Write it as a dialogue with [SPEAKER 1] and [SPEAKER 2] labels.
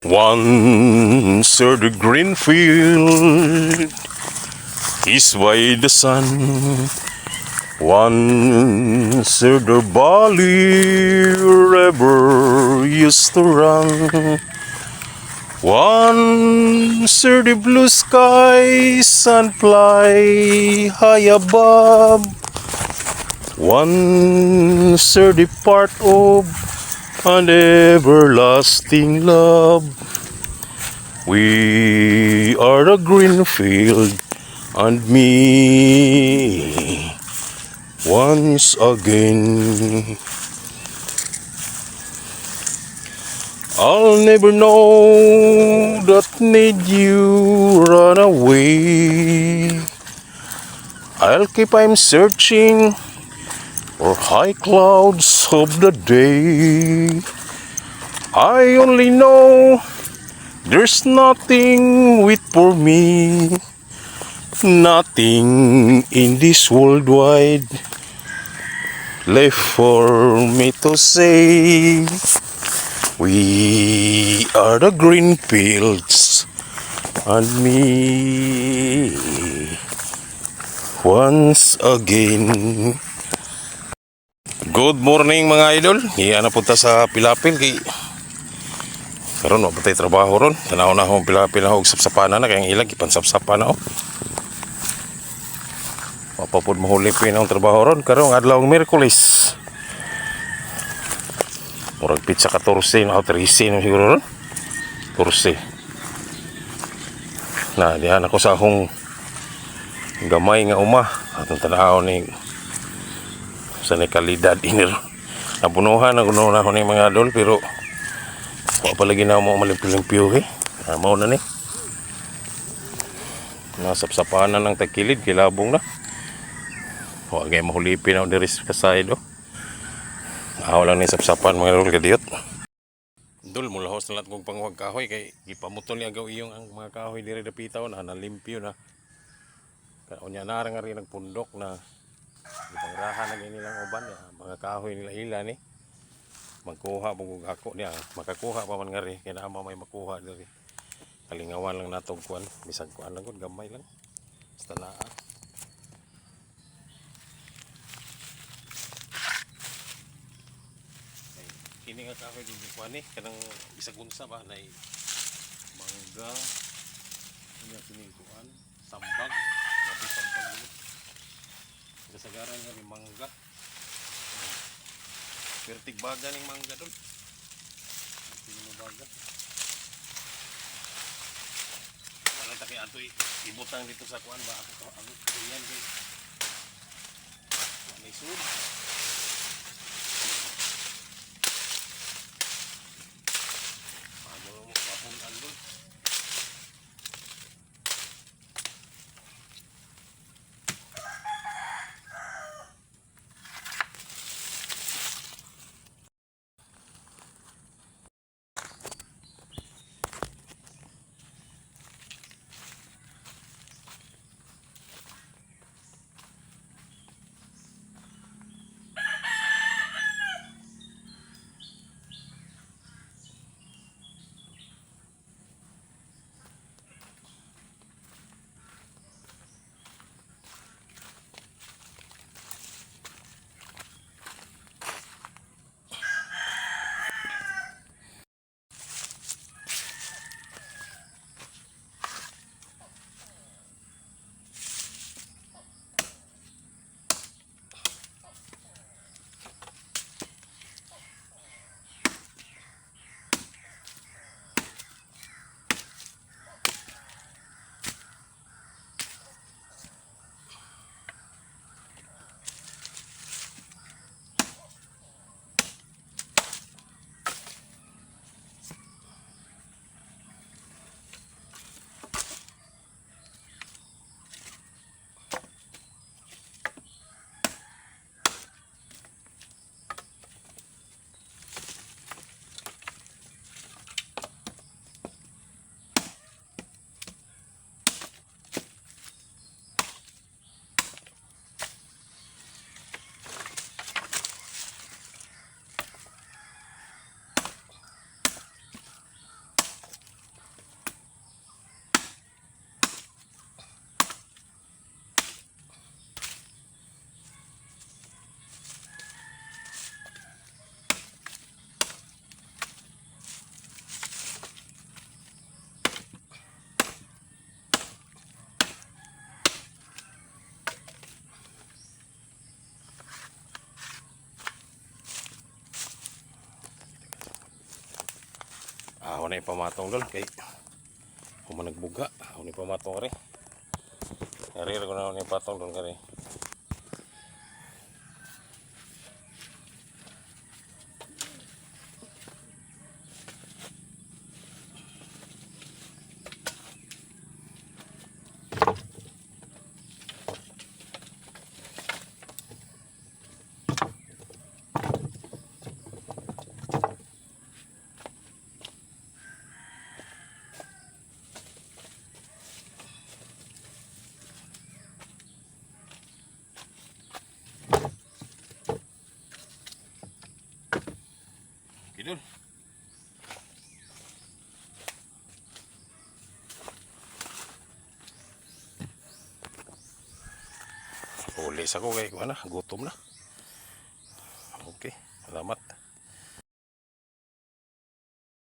[SPEAKER 1] Once o'er the green field is by the sun. Once o'er the valley river used to run. Once o'er the blue skies and fly high above. Once o'er the part of an everlasting love. We are the green field and me once again. I'll never know that need you run away. I'll keep I'm searching for high clouds of the day. I only know there's nothing wait for me. Nothing in this world wide left for me to say. We are the green fields and me once again. Good morning mga idol. Iyan na punta sa Pilapil kay karon wa patay trabaho ron. Tanaw na akong Pilapil na og sapsapana na kay ang ilang ipansapsapan na oh. Mapapod mahuli pa ang trabaho ron karong adlaw Miyerkules. Murag pizza 14 na 13 na siguro ron. 14. Na dihan ako sa akong gamay nga uma atong tanaw ni sa ni kalidad inir. Napunuhan na kuno na ako ni mga idol pero wa pa lagi na mo malimpyo-limpyo eh. Mao na ni. Nasapsapanan ng tagkilid kilabong na. Huwag kayo mahulipin ako diri sa side oh. Ako lang ni sapsapan mga idol kadiyot. Dul mula hos na lahat kong pangwag kahoy kay ipamutol niya gaw iyong ang mga kahoy diri dapitaw na nalimpyo na. Unya na nga rin nagpundok na ipangrahan na nilang uban ya. Mga kahoy nila ila ni. Magkuha mo ako niya. Makakuha pa man nga rin. Kaya naama may makuha diri. Kalingawan lang natong kuan. Bisag kuan lang kun gamay lang. Basta naa. Kini nga kahoy di kuan ni kanang bisag unsa ba nay mangga. Ano sini kuan? Sambag. Labi sambag ni. Kasagaran nga ni mangga. Pertig baga ning mangga dun. Sino mo baga? Wala ta kay atoy ibutang dito sa kuan ba ako yan kay. May sud. Ano mo mapunan dun? Ako na ipamatong dol kay kung nagbuga. Ako na ipamatong kari. Kari ko na ako na ipatong dol kari. Idol. Ulis ako kay kuha na, gutom na. Okay, salamat.